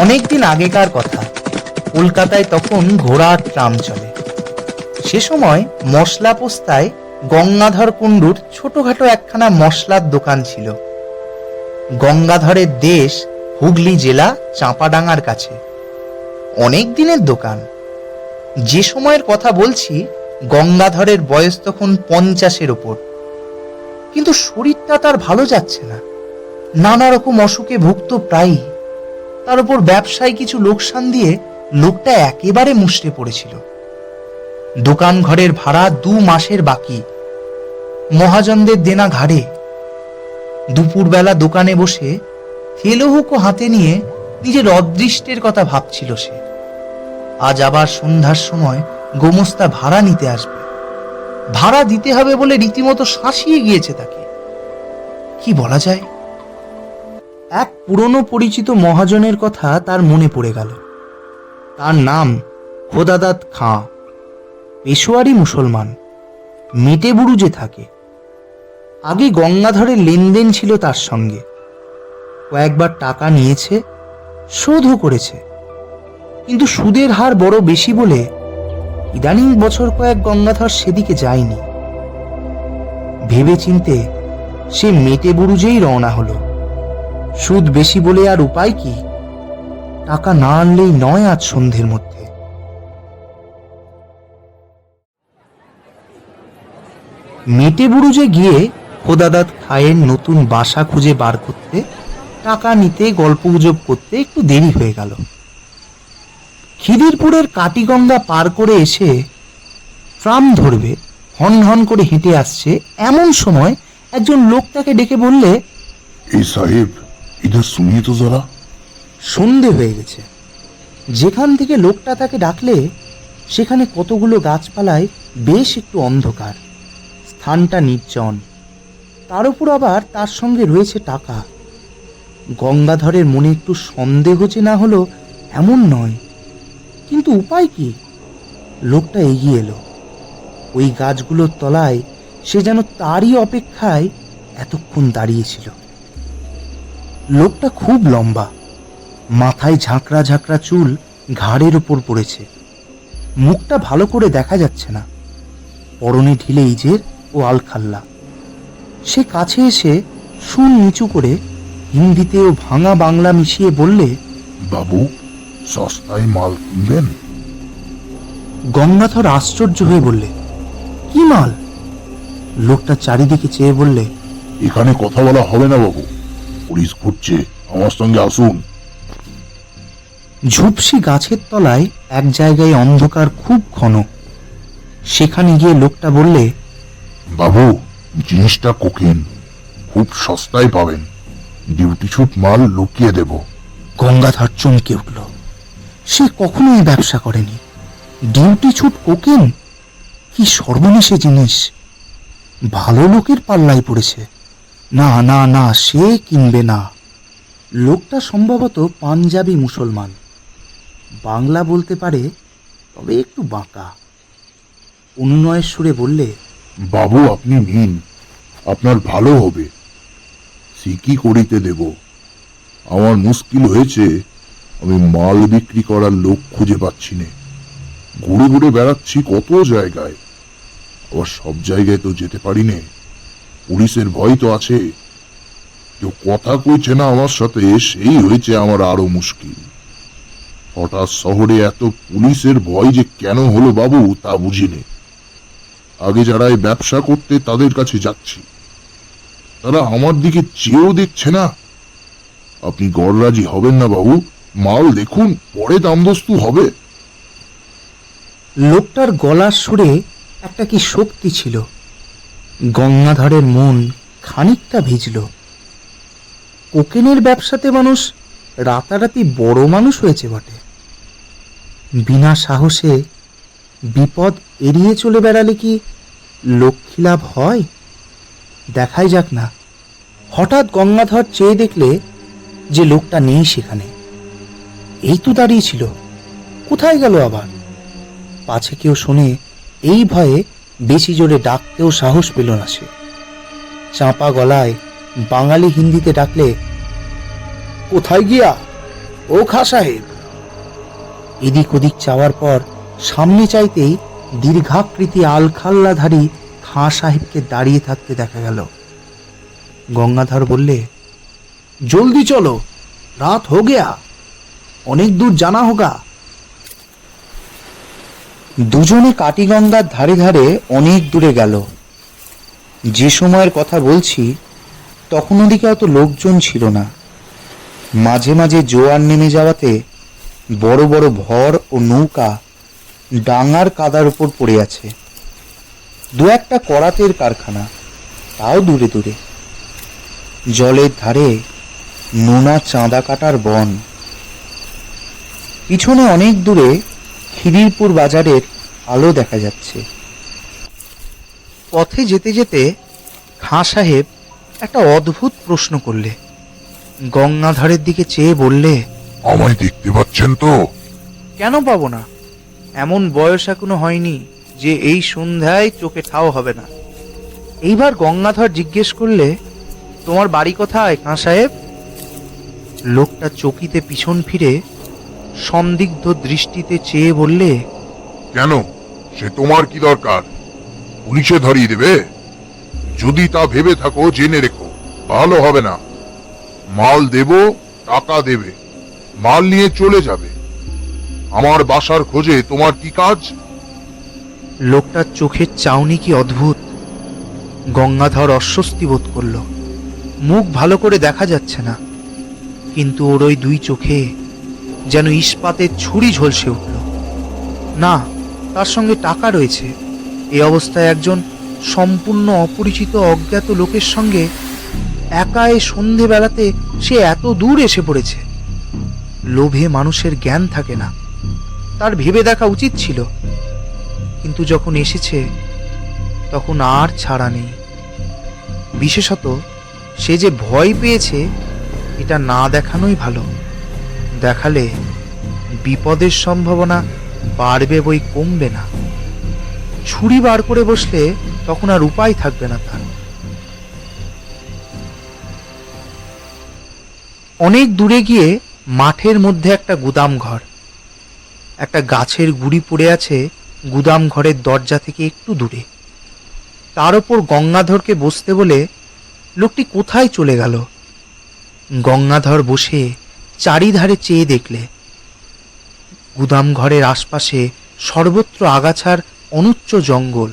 অনেকদিন আগেকার কথা। কলকাতায় তখন ঘোড়ার ট্রাম চলে। সে সময় মশলা পোস্তায় গঙ্গাধর কুণ্ডুর ছোটখাটো একখানা মশলার দোকান ছিল। গঙ্গাধরের দেশ হুগলি জেলা চাঁপাডাঙ্গার কাছে। অনেক দিনের দোকান। যে সময়ের কথা বলছি, গঙ্গাধরের বয়স তখন 50-এর ওপর। কিন্তু শরীরটা তার ভালো যাচ্ছে না। নানা রকম অসুখে ভুগত প্রায়ই। তার উপর ব্যবসায় কিছু লোকসান দিয়ে লোকটা একেবারে মুষড়ে পড়েছিল। দোকান ঘরের ভাড়া 2 মাসের বাকি, মহাজনদের দেনা ঘাড়ে। দুপুরবেলা দোকানে বসে থেলোহুকো হাতে নিয়ে নিজের অদৃষ্টের কথা ভাবছিল সে। আজ আবার সন্ধ্যার সময় গোমস্তা ভাড়া নিতে আসবে। ভাড়া দিতে হবে বলে রীতিমতো শাসিয়ে গিয়েছে তাকে। কি বলা যায়? এক পুরনো পরিচিত মহাজনের কথা তার মনে পড়ে গেল। তার নাম খোদাদাত খাঁ। পেশোয়ারি মুসলমান, মেটেবুরুজে থাকে। আগে গঙ্গাধরের লেনদেন ছিল তার সঙ্গে। কয়েকবার টাকা নিয়েছে, শোধও করেছে। কিন্তু সুদের হার বড় বেশি বলে ইদানিং বছর কয়েক গঙ্গাধর সেদিকে যায়নি। ভেবে চিনতে সে মেটেবুরুজেই রওনা হলো। সুদ বেশি বলে আর উপায় কি? টাকা না আনলেই নয় আজ সন্ধ্যের মধ্যে। মেটেবুরুজে গিয়ে খোদাদাত খায়ের নতুন বাসা খুঁজে বার করতে, টাকা নিতে, গল্পগুজব করতে একটু দেরি হয়ে গেল। খিদিরপুরের কাটিগঙ্গা পার করে এসে ট্রাম ধরবে, হন হন করে হেঁটে আসছে এমন সময় একজন লোক তাকে ডেকে বললে, এই সাহেব, ইধার শুনিয়ে তো যারা। সন্ধে হয়ে গেছে। যেখান থেকে লোকটা তাকে ডাকলে সেখানে কতগুলো গাছপালায় বেশ একটু অন্ধকার। স্থানটা নির্জন। তার উপর আবার তার সঙ্গে রয়েছে টাকা। গঙ্গাধরের মনে একটু সন্দেহ যে না হলো এমন নয়, কিন্তু উপায় কি? লোকটা এগিয়ে এলো। ওই গাছগুলোর তলায় সে যেন তারই অপেক্ষায় এতক্ষণ দাঁড়িয়েছিল। লোকটা খুব লম্বা, মাথায় ঝাঁকড়া ঝাঁকড়া চুল ঘাড়ের উপর পড়েছে। মুখটা ভালো করে দেখা যাচ্ছে না। পরনে ঢিলে ইজের ও আলখাল্লা। সে কাছে এসে সুর নিচু করে হিন্দিতে ও ভাঙা বাংলা মিশিয়ে বললে, বাবু, সস্তায় মাল কিনবেন? গঙ্গাধর আশ্চর্য হয়ে বললে, কি মাল? লোকটা চারিদিকে চেয়ে বললে, এখানে কথা বলা হবে না বাবু, পুলিশ ঘুরছে, আমার সঙ্গে আসুন। ঝুপসি গাছের তলায় এক জায়গায় অন্ধকার খুব ঘন। সেখানে গিয়ে লোকটা বললে, বাবু, জিনিসটা কোকেন, খুব সস্তায় পাবেন, ডিউটি ছুট মাল লুকিয়ে দেব। গঙ্গাধর চমকে উঠল। সে কখনোই ব্যবসা করেনি। ডিউটি ছুট কোকেন? কি সর্বনেশে জিনিস! ভালো লোকের পাল্লায় পড়েছে। না না না, সে কিনবে না। লোকটা সম্ভবত পাঞ্জাবি মুসলমান, বাংলা বলতে পারে, তবে একটু বাঁকা। অনুনয়ের সুরে বললে, বাবু, আপনি নিন, আপনার ভালো হবে, সিকি করিতে দেব। আমার মুশকিল হয়েছে, আমি মাল বিক্রি করার লোক খুঁজে পাচ্ছি না। ঘুরে ঘুরে বেড়াচ্ছি কত জায়গায়, আবার সব জায়গায় তো যেতে পারি না। পুলিশের ভয় তো আছে। কেউ কথা কইছে না আমার সাথে, সেই হয়েছে আমার আরো মুশকিল। হঠাৎ শহরে এত পুলিশের ভয় যে কেন হলো বাবু, তা বুঝিনি। আগে যারা এই ব্যবসা করতে তাদের কাছে যাচ্ছি, তারা আমার দিকে চেয়েও দেখছে না। আপনি গড়রাজি হবেন না বাবু, মাল দেখুন, পরে দামদস্তু হবে। লোকটার গলার সুরে একটা কি শক্তি ছিল। গঙ্গাধরের মন খানিকটা ভিজল। কোকেনের ব্যবসাতে মানুষ রাতারাতি বড় মানুষ হয়েছে বটে। বিনা সাহসে বিপদ এড়িয়ে চলে বেড়ালে কি লক্ষ্মী লাভ হয়? দেখাই যাক না। হঠাৎ গঙ্গাধর চেয়ে দেখলে যে লোকটা নেই সেখানে। এই তো দাঁড়িয়েছিল, কোথায় গেল আবার? পাছে কেউ শোনে, এই ভয়ে বেশি জোরে ডাকতেও সাহস পেল না সে। চাপা গলায় বাঙালি হিন্দিতে ডাকলে, কোথায় গিয়া? ও খাঁ সাহেব। এদিক ওদিক চাওয়ার পর সামনে চাইতেই দীর্ঘাকৃতি আলখাল্লাধারী খাঁ সাহেবকে দাঁড়িয়ে থাকতে দেখা গেল। গঙ্গাধর বললে, জলদি চলো, রাত হো গেয়া, অনেক দূর জানা হোগা। দুজনে কাটিগঙ্গার ধারে ধারে অনেক দূরে গেল। যে সময়ের কথা বলছি তখন ওদিকে অত লোকজন ছিল না। মাঝে মাঝে জোয়ার নেমে যাওয়াতে বড় বড় ভর ও নৌকা ডাঙার কাদার উপর পড়ে আছে। দু একটা করাতের কারখানা, তাও দূরে দূরে। জলের ধারে নোনা চাঁদা কাটার বন। পিছনে অনেক দূরে খিদিরপুর বাজারের আলো দেখা যাচ্ছে। পথে যেতে যেতে খাঁ সাহেব একটা অদ্ভুত প্রশ্ন করলে। গঙ্গাধরের দিকে চেয়ে বললে, আমায় দেখতে পাচ্ছেন তো? কেন পাবো না? এমন বয়স এখনো হয়নি যে এই সন্ধ্যায় চোখে ঠাও হবে না। এইবার গঙ্গাধর জিজ্ঞেস করলে, তোমার বাড়ি কোথায় খাঁ সাহেব? লোকটা চকিতে পিছন ফিরে সন্দিগ্ধ দৃষ্টিতে চেয়ে বললে, কেন, সে তোমার কি দরকার? পুলিশে ধরিয়ে দেবে? যদি তা ভেবে থাকো জেনে রেখো, ভালো হবে না। মাল দেব, টাকা দেবে, মাল নিয়ে চলে যাবে। আমার বাসার খোঁজে তোমার কি কাজ? লোকটার চোখের চাউনি কি অদ্ভুত। গঙ্গাধর অস্বস্তি বোধ করল। মুখ ভালো করে দেখা যাচ্ছে না, কিন্তু ওর ওই দুই চোখে যেন ইস্পাতের ছুরি ঝলসে উঠল। না, তার সঙ্গে টাকা রয়েছে। এই অবস্থায় একজন সম্পূর্ণ অপরিচিত অজ্ঞাত লোকের সঙ্গে একা এ সন্ধেবেলাতে সে এত দূর এসে পড়েছে। লোভে মানুষের জ্ঞান থাকে না, তার ভেবে দেখা উচিত ছিল। কিন্তু যখন এসেছে তখন আর ছাড়া নেই। বিশেষত সে যে ভয় পেয়েছে এটা না দেখানোই ভালো। দেখালে বিপদের সম্ভাবনা বাড়বে বই কমবে না। ছুরি বার করে বসলে তখন আর উপায় থাকবে না তার। অনেক দূরে গিয়ে মাঠের মধ্যে একটা গুদাম ঘর। একটা গাছের গুড়ি পড়ে আছে গুদাম ঘরের দরজা থেকে একটু দূরে। তার ওপর গঙ্গাধরকে বসতে বলে লোকটি কোথায় চলে গেল। গঙ্গাধর বসে চারিধারে চেয়ে দেখলে গুদাম ঘরের আশপাশে সর্বত্র আগাছার অনুচ্চ জঙ্গল।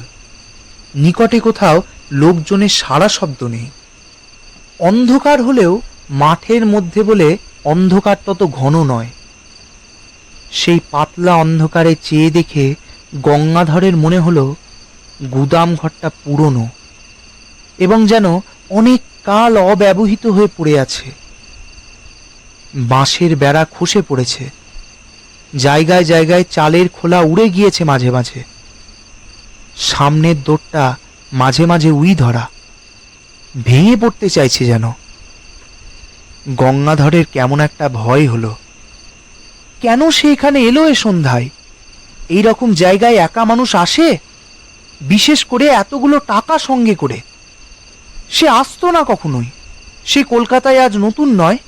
নিকটে কোথাও লোকজনের সারা শব্দ নেই। অন্ধকার হলেও মাঠের মধ্যে বলে অন্ধকার তত ঘন নয়। সেই পাতলা অন্ধকারে চেয়ে দেখে গঙ্গাধরের মনে হলো গুদাম ঘরটা পুরনো এবং যেন অনেক কাল অব্যবহৃত হয়ে পড়ে আছে। বাঁশের বেড়া খসে পড়েছে, জায়গায় জায়গায় চালের খোলা উড়ে গিয়েছে মাঝে মাঝে। সামনের দোরটা মাঝে মাঝে উই ধরা, ভেঙে পড়তে চাইছে যেন। গঙ্গাধরের কেমন একটা ভয় হলো। কেন সে এখানে এলো এ সন্ধ্যায়? এই রকম জায়গায় একা মানুষ আসে, বিশেষ করে এতগুলো টাকা সঙ্গে করে? সে আসতো না কখনোই। সে কলকাতায় আজ নতুন নয়।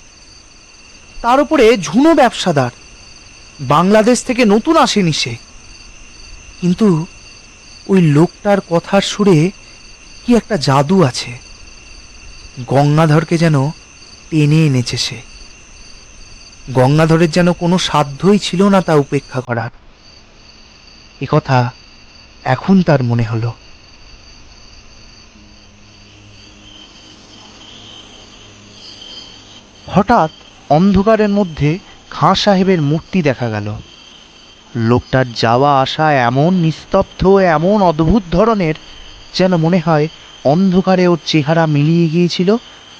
তার উপরে ঝুনো ব্যবসাদার, বাংলাদেশ থেকে নতুন আসেনি সে। কিন্তু ওই লোকটার কথার সুরে কি একটা জাদু আছে। গঙ্গাধরকে যেন টেনে এনেছে সে। গঙ্গাধরের যেন কোনো সাধ্যই ছিল না তা উপেক্ষা করার। একথা এখন তার মনে হলো। হঠাৎ অন্ধকারের মধ্যে খাঁ সাহেবের মূর্তি দেখা গেল। লোকটার যাওয়া আসা এমন নিস্তব্ধ, এমন অদ্ভুত ধরনের, যেন মনে হয় অন্ধকারে ওর চেহারা মিলিয়ে গিয়েছিল,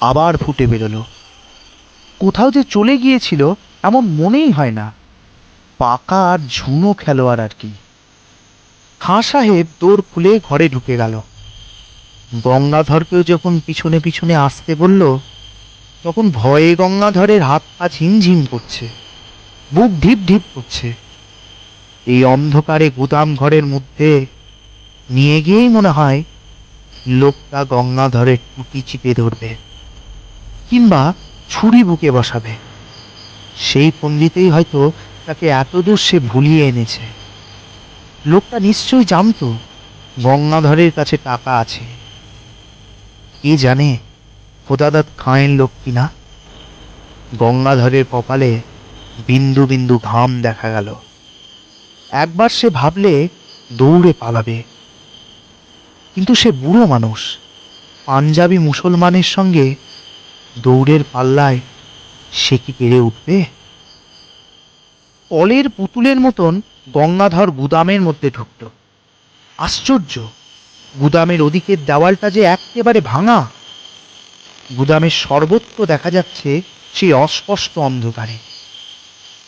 আবার ফুটে বেরোলো। কোথাও যে চলে গিয়েছিল এমন মনেই হয় না। পাকা আর ঝুনো খেলোয়াড় আর কি। খাঁ সাহেব দৌড় খুলে ঘরে ঢুকে গেল। গঙ্গাধরকেও যখন পিছনে পিছনে আসতে বলল, তখন ভয়ে গঙ্গাধরের হাত পা ঝিমঝিম করছে, বুক ঢিপ ঢিপ করছে। এই অন্ধকারে গুদাম ঘরের মধ্যে নিয়ে গিয়েই মনে হয় লোকটা গঙ্গাধরের টুটি চিপে ধরবে, কিংবা ছুরি বুকে বসাবে। সেই পণ্ডিতেই হয়তো তাকে এতদূর সে ভুলিয়ে এনেছে। লোকটা নিশ্চয়ই জানতো গঙ্গাধরের কাছে টাকা আছে। কে জানে খোদাদাত খাঁয়ের লোক কিনা। গঙ্গাধরের কপালে বিন্দু বিন্দু ঘাম দেখা গেল। একবার সে ভাবলে দৌড়ে পালাবে, কিন্তু সে বুড়ো মানুষ, পাঞ্জাবি মুসলমানের সঙ্গে দৌড়ের পাল্লায় সে কি পেরে উঠবে? কলের পুতুলের মতন গঙ্গাধর গুদামের মধ্যে ঢুকল। আশ্চর্য, গুদামের ওদিকের দেওয়ালটা যে একেবারে ভাঙা। গুদামের সর্বত্র দেখা যাচ্ছে সেই অস্পষ্ট অন্ধকারে।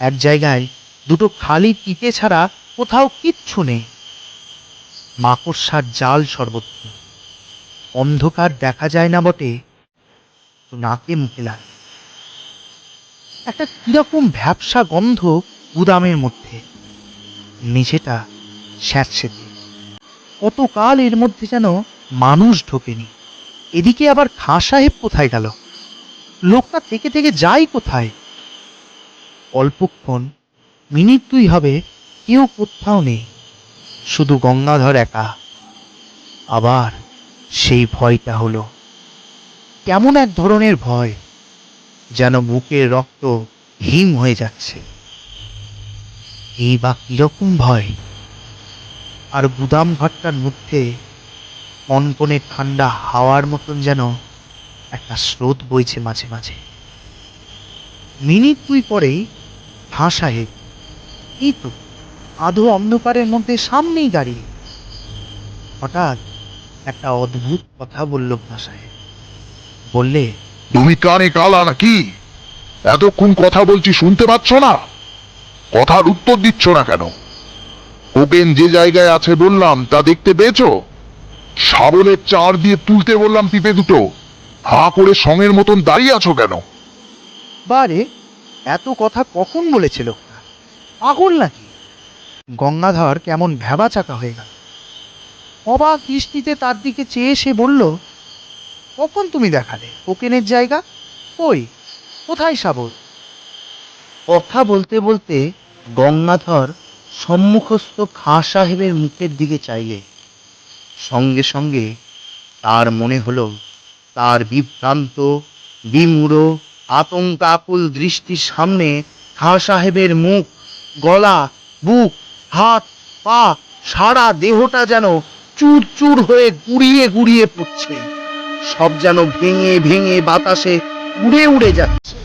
এক জায়গায় দুটো খালি ইটে ছাড়া কোথাও কিচ্ছু নেই। মাকড়সার জাল সর্বত্র। অন্ধকার দেখা যায় না বটে, নাকে মুখে লাগে। একটা কিরকম ভ্যাপসা গন্ধ গুদামের মধ্যে। মেঝেটা স্যাঁতসেঁতে। কতকাল এর মধ্যে যেন মানুষ ঢোকেনি। এদিকে আবার খাঁ সাহেব কোথায় গেল? লোকটা থেকে থেকে যায় কোথায়? অল্পক্ষণ, মিনিট দুই হবে, কেউ কোথাও নেই, শুধু গঙ্গাধর একা। আবার সেই ভয়টা হলো। কেমন এক ধরনের ভয়, যেন বুকের রক্ত হিম হয়ে যাচ্ছে। এই বা কিরকম ভয়! আর গুদাম ঘরটার মধ্যে কনকনে ঠান্ডা হাওয়ার মতন যেন একটা স্রোত বইছে মাঝে মাঝে। মিনিট দুই পরেই খাঁ সাহেব এই তো আধো অন্ধকারের মধ্যে সামনেই দাঁড়িয়ে। হঠাৎ একটা অদ্ভুত কথা বলল খাঁ সাহেব। বললে, তুমি কানে কালা নাকি? এতক্ষণ কথা বলছি শুনতে পাচ্ছ না? কথার উত্তর দিচ্ছ না কেন? ওপেন যে জায়গায় আছে বললাম তা দেখতে পেয়েছো? শাবলের চার দিয়ে তুলতে বললাম পিপে দুটো, হা করে সঙের মতন দাঁড়িয়ে আছো কেন? বারে, এত কথা কখন বলেছে লোকটা? পাগল নাকি? গঙ্গাধর কেমন ভ্যাবা চাকা হয়ে গেল। অবাক দৃষ্টিতে তার দিকে চেয়ে সে বলল, কখন তুমি দেখালে কোকেনের জায়গা? কই, কোথায় সাবল? কথা বলতে বলতে গঙ্গাধর সম্মুখস্থ খাঁ সাহেবের মুখের দিকে চাইলে সঙ্গে সঙ্গে তার মনে হলো তার বিভ্রান্ত, বিমূঢ়, আতঙ্কাকুল দৃষ্টির সামনে খাঁ সাহেবের মুখ, গলা, বুক, হাত, পা, সারা দেহটা যেন চুর চুর হয়ে গুড়িয়ে গুড়িয়ে পড়ছে। সব যেন ভেঙে ভেঙে বাতাসে উড়ে উড়ে যাচ্ছে।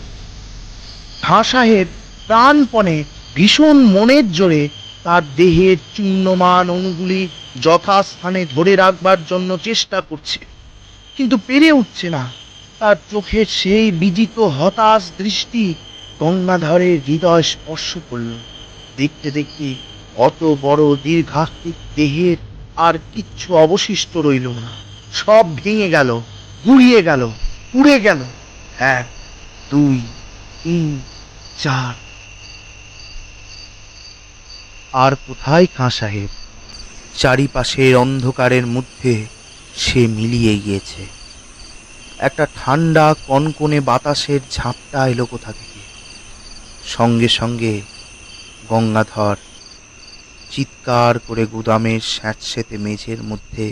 খাঁ সাহেব প্রাণপণে, ভীষণ মনের জোরে তার দেহের চূর্ণমান অণুগুলি যথাস্থানে ধরে রাখবার জন্য চেষ্টা করছে, কিন্তু পেরে উঠছে না। তার চোখের সেই বিজিত হতাশ দৃষ্টি গঙ্গাধরের হৃদয় স্পর্শ করল। দেখতে দেখতে অত বড় দীর্ঘাকৃত দেহের আর কিচ্ছু অবশিষ্ট রইল না। সব ভেঙে গেল, গুড়িয়ে গেল, পুড়ে গেল। 1, 2, 3, 4। আর কোথায় খাঁ সাহেব? চারিপাশের অন্ধকারের মধ্যে সে মিলিয়ে গিয়েছে। একটা ঠান্ডা কনকনে বাতাসের ঝাপটা এলো কোথা থেকে। সঙ্গে সঙ্গে গঙ্গাধর চিৎকার করে গুদামের স্যাঁতসেঁতে মেঝের মধ্যে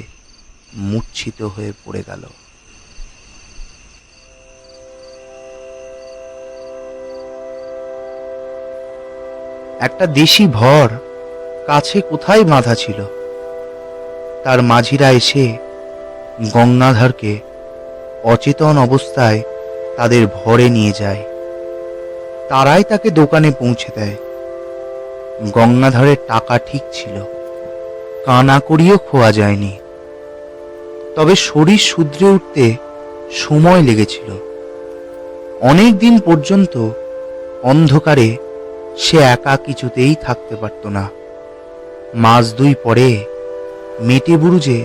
মূর্ছিত হয়ে পড়ে গেল। একটা দেশি ভর কাছে কোথায় বাঁধা ছিল। তার মাঝিরা এসে গঙ্গাধরকে অচেতন অবস্থায় তাদের ভরে নিয়ে যায়। তারাই তাকে দোকানে পৌঁছে দেয়। গঙ্গাধরের টাকা ঠিক ছিল, কানা করিও খোয়া যায়নি। তবে শরীর শুধরে উঠতে সময় লেগেছিল। অনেক দিন পর্যন্ত অন্ধকারে সে একা কিছুতেই থাকতে পারত না। মাস দুই পরে মেটে বুরুজে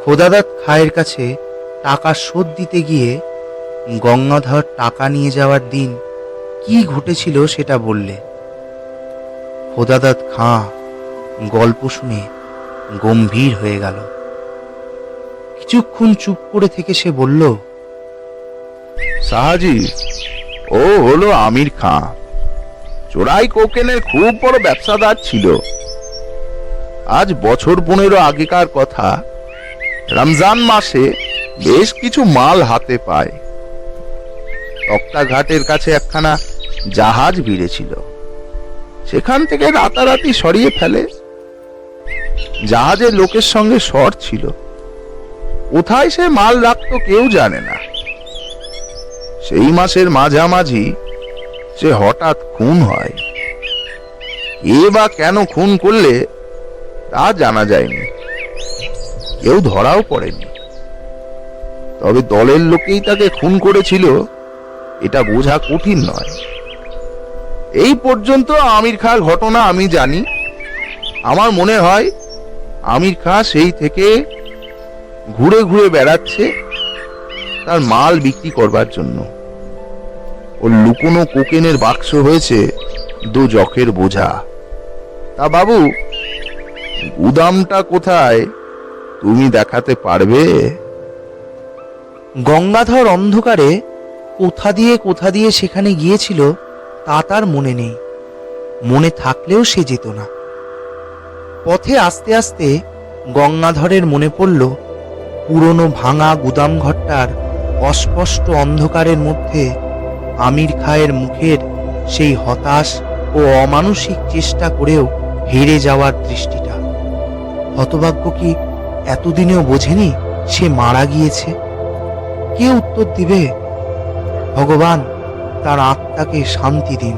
খোদাদাত খায়ের কাছে টাকা শোধ দিতে গিয়ে গঙ্গাধর টাকা নিয়ে যাওয়ার দিন কি ঘটেছিল সেটা বললে। খোদাদাত খাঁ গল্প শুনে গম্ভীর হয়ে গেল। কিছুক্ষণ চুপ করে থেকে সে বলল, সাহাজি, ও হলো আমির খাঁ। চোরাই কোকেনের খুব বড় ব্যবসাদার ছিল। আজ বছর 15 আগেকার কথা, রমজান মাসে বেশ কিছু মাল হাতে পায়। তক্তা ঘাটের কাছে একখানা জাহাজ ভিড়েছিল, সেখান থেকে রাতারাতি সরিয়ে ফেলে। জাহাজের লোকের সঙ্গে শর্ট ছিল, কোথায় সে মাল রাখতো কেউ জানে না। সেই মাসের মাঝামাঝি সে হঠাৎ খুন হয়। কে বা কেন খুন করলে তা জানা যায়নি, কেউ ধরাও পড়েনি। তবে দলের লোকেই তাকে খুন করেছিল এটা বোঝা কঠিন নয়। এই পর্যন্ত আমির খাঁর ঘটনা আমি জানি। আমার মনে হয় আমির খাঁ সেই থেকে ঘুরে ঘুরে বেড়াচ্ছে তার মাল বিক্রি করবার জন্য। ওর লুকোনো কোকেনের বাক্স হয়েছে দোজখের বোঝা। তা বাবু, গুদামটা কোথায় তুমি দেখাতে পারবে? গঙ্গাধর অন্ধকারে কোথা দিয়ে সেখানে গিয়েছিল তা তার মনে নেই, মনে থাকলেও সে যেত না। পথে আস্তে আস্তে গঙ্গাধরের মনে পড়ল পুরনো ভাঙা গুদাম ঘরটার অস্পষ্ট অন্ধকারের মধ্যে আমির খাঁয়ের মুখের সেই হতাশ ও অমানসিক চেষ্টা করেও হেরে যাওয়ার দৃষ্টিটা। হতভাগ্য কি এতদিনেও বোঝেনি সে মারা গিয়েছে? কে উত্তর দিবে? ভগবান তার আত্মাকে শান্তি দিন।